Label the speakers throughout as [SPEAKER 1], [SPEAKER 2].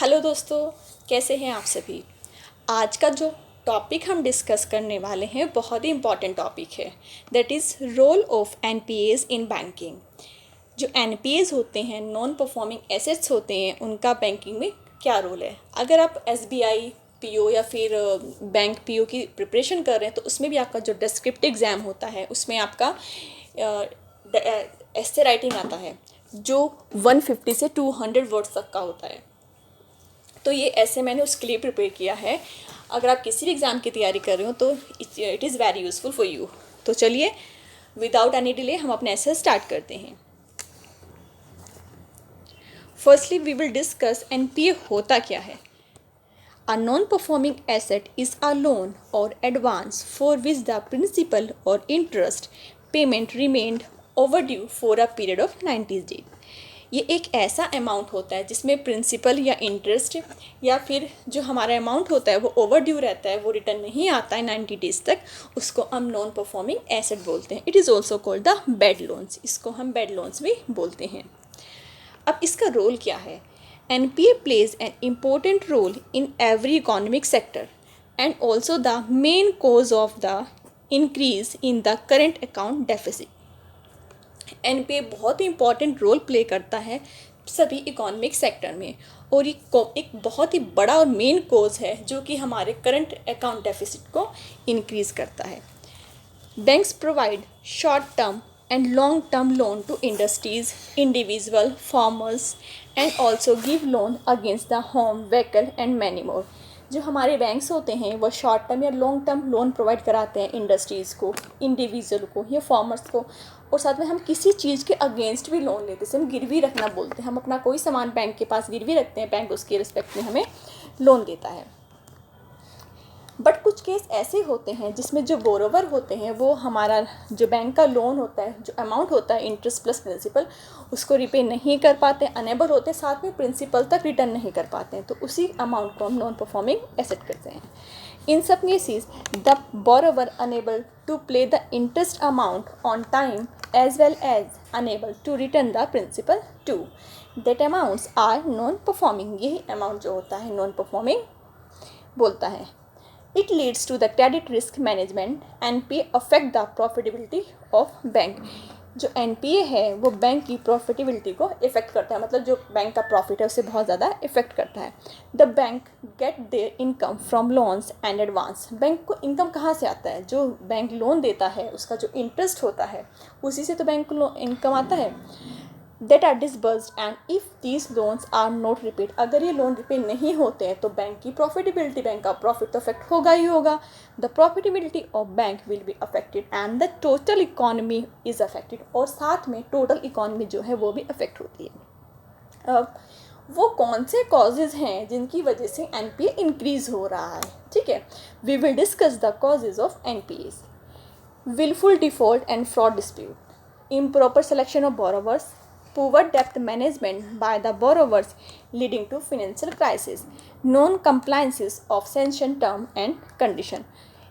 [SPEAKER 1] Hello दोस्तों, कैसे हैं आप सभी। आज का जो टॉपिक हम डिस्कस करने वाले हैं बहुत ही इम्पॉर्टेंट टॉपिक है। That is role of NPAs in banking. जो एनपीएज होते हैं, नॉन परफॉर्मिंग एसेट्स होते हैं, उनका बैंकिंग में क्या रोल है। अगर आप एसबीआई पीओ या फिर बैंक पीओ की प्रिपरेशन कर रहे हैं तो उसमें भी आपका जो डिस्क्रिप्टिव एग्ज़ाम होता है उसमें आपका एस्से राइटिंग आता है जो 150 से 200 वर्ड्स तक का होता है। तो ये ऐसे मैंने उसके लिए प्रिपेयर किया है। अगर आप किसी भी एग्ज़ाम की तैयारी कर रहे हो तो it is very useful for you. तो चलिए विदाउट एनी डिले हम अपने ऐसे स्टार्ट करते हैं। Firstly we will discuss NPA होता क्या है। A non performing asset is a loan or advance for which the principal or interest payment remained overdue for a period of 90 days. ये एक ऐसा अमाउंट होता है जिसमें प्रिंसिपल या इंटरेस्ट या फिर जो हमारा अमाउंट होता है वो ओवरड्यू रहता है, वो रिटर्न नहीं आता है 90 डेज तक। उसको हम नॉन परफॉर्मिंग एसेट बोलते हैं। It is also called the bad loans. इसको हम बैड लोन्स भी बोलते हैं। अब इसका रोल क्या है। NPA plays an important role in every economic sector and also the main cause of the increase in the current account deficit. NPA बहुत ही इंपॉर्टेंट रोल प्ले करता है सभी इकोनॉमिक सेक्टर में, और एक बहुत ही बड़ा और मेन कोज है जो कि हमारे करंट अकाउंट डेफिसिट को इंक्रीज़ करता है। Banks provide short term and long term loan to industries, individual, farmers and also give loan against the home, vehicle and many more. जो हमारे बैंक्स होते हैं वो शॉर्ट टर्म या लॉन्ग टर्म लोन प्रोवाइड कराते हैं इंडस्ट्रीज़ को, individual को या फार्मर्स को। और साथ में हम किसी चीज़ के अगेंस्ट भी लोन लेते हैं, जैसे हम गिरवी रखना बोलते हैं। हम अपना कोई सामान बैंक के पास गिरवी रखते हैं, बैंक उसके रिस्पेक्ट में हमें लोन देता है। बट कुछ केस ऐसे होते हैं जिसमें जो बोरोवर होते हैं वो हमारा जो बैंक का लोन होता है, जो अमाउंट होता है इंटरेस्ट प्लस प्रिंसिपल, उसको रिपे नहीं कर पाते, अनेबल होते, साथ में प्रिंसिपल तक रिटर्न नहीं कर पाते हैं। तो उसी अमाउंट को हम नॉन परफॉर्मिंग एसेट करते हैं। In some cases, the borrower unable to pay the interest amount on time as well as unable to return the principal too. That amounts are non-performing. यही amount जो होता है non-performing बोलता है। It leads to the credit risk management and NPA affect the profitability of bank. जो NPA है वो bank की प्रॉफिटेबिलिटी को इफ़ेक्ट करता है, मतलब जो बैंक का प्रॉफिट है उसे बहुत ज़्यादा इफ़ेक्ट करता है। The bank get their income from loans and advance. Bank को इनकम कहाँ से आता है, जो बैंक लोन देता है उसका जो इंटरेस्ट होता है उसी से तो बैंक को इनकम आता है। That are disbursed and if these loans are not repaid. अगर ये लोन रिपे नहीं होते हैं तो बैंक की प्रॉफिटेबिलिटी, बैंक का प्रॉफिट तो अफेक्ट होगा ही होगा। The profitability of bank will be affected and the total economy is affected. और साथ में टोटल इकॉनमी जो है वो भी अफेक्ट होती है। अब वो कौन से कॉजेज़ हैं जिनकी वजह से एनपीए इंक्रीज़ हो रहा है, ठीक है। We will discuss the causes of NPS. willful default and fraud dispute, improper selection of borrowers, poor debt management by the borrowers leading to financial crisis, non-compliances of sanction term and condition।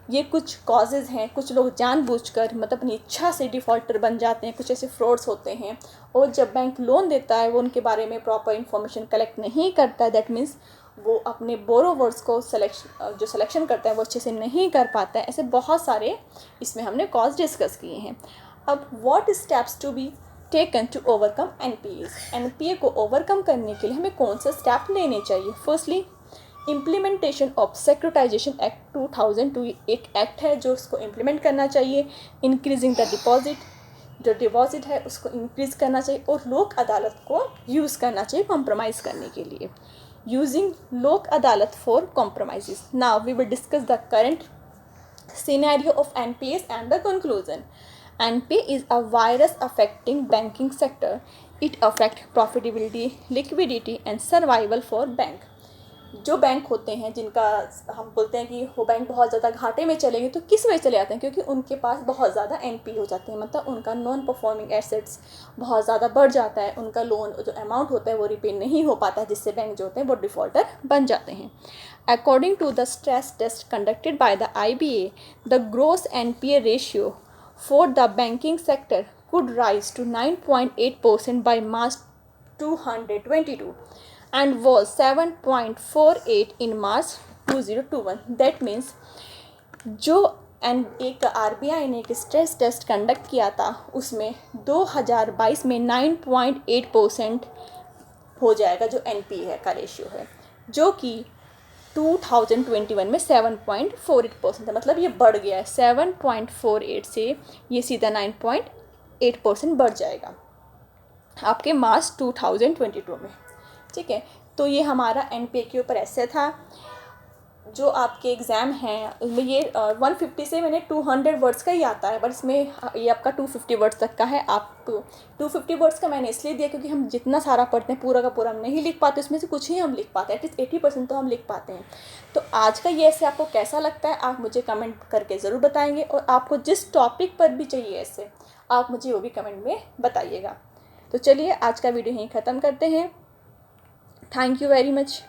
[SPEAKER 1] ये कुछ causes हैं। कुछ लोग जानबूझकर मतलब अपनी इच्छा से डिफ़ॉल्टर बन जाते हैं, कुछ ऐसे फ्रॉड्स होते हैं। और जब बैंक लोन देता है वो उनके बारे में प्रॉपर इन्फॉर्मेशन कलेक्ट नहीं करता है, दैट मीन्स वो अपने बोरोवर्स को सिलेक्शन करता है वो अच्छे से नहीं कर पाता है। ऐसे बहुत सारे इसमें हमने कॉज डिस्कस किए हैं। अब what steps to be taken to overcome NPS. NPA को ओवरकम करने के लिए हमें कौन से स्टेप लेने चाहिए। Firstly implementation of securitization act 2002। एक एक्ट है जो उसको इम्प्लीमेंट करना चाहिए। इंक्रीजिंग द डिपॉजिट, जो डिपॉजिट है उसको इंक्रीज़ करना चाहिए। और लोक अदालत को यूज़ करना चाहिए कॉम्प्रोमाइज़ करने के लिए। Using Lok Adalat for compromises. Now we will discuss the current scenario of NPS and the conclusion. NPA is a virus affecting banking sector. It affects profitability, liquidity and survival for bank. जो bank होते हैं जिनका हम बोलते हैं कि वो bank बहुत ज़्यादा घाटे में चलेंगे तो किस वजह चले जाते हैं, क्योंकि उनके पास बहुत ज़्यादा एनपी हो जाते हैं, मतलब उनका नॉन परफॉर्मिंग एसेट्स बहुत ज़्यादा बढ़ जाता है। उनका लोन जो अमाउंट होता है वो रिपे नहीं हो पाता है, जिससे बैंक जो होते हैं वो डिफ़ॉल्टर बन जाते हैं। According to the stress test conducted by the IBA, the gross NPA ratio for the banking sector could rise to 9.8% by March 2022. and was 7.48 in March 2021. That means जो एक RBI ने एक स्ट्रेस टेस्ट कंडक्ट किया था उसमें 2022 में 9.8% हो जाएगा जो NPA का रेशियो है, जो कि 2021 में 7.48% था। मतलब ये बढ़ गया है, 7.48 से ये सीधा 9.8% बढ़ जाएगा आपके मार्च 2022 में। ठीक है, तो ये हमारा NPA के ऊपर ऐसे था। जो आपके एग्ज़ाम हैं उसमें ये 150 से मैंने 200 वर्ड्स का ही आता है, बट इसमें ये आपका 250 वर्ड्स तक का है। आप 250 वर्ड्स का मैंने इसलिए दिया क्योंकि हम जितना सारा पढ़ते हैं पूरा का पूरा हम नहीं लिख पाते, उसमें से कुछ ही हम लिख पाते हैं, एटलीस्ट 80% तो हम लिख पाते हैं। तो आज का ये ऐसे आपको कैसा लगता है आप मुझे कमेंट करके ज़रूर बताएंगे, और आपको जिस टॉपिक पर भी चाहिए ऐसे आप मुझे वो भी कमेंट में बताइएगा। तो चलिए आज का वीडियो यहीं ख़त्म करते हैं। Thank you very much.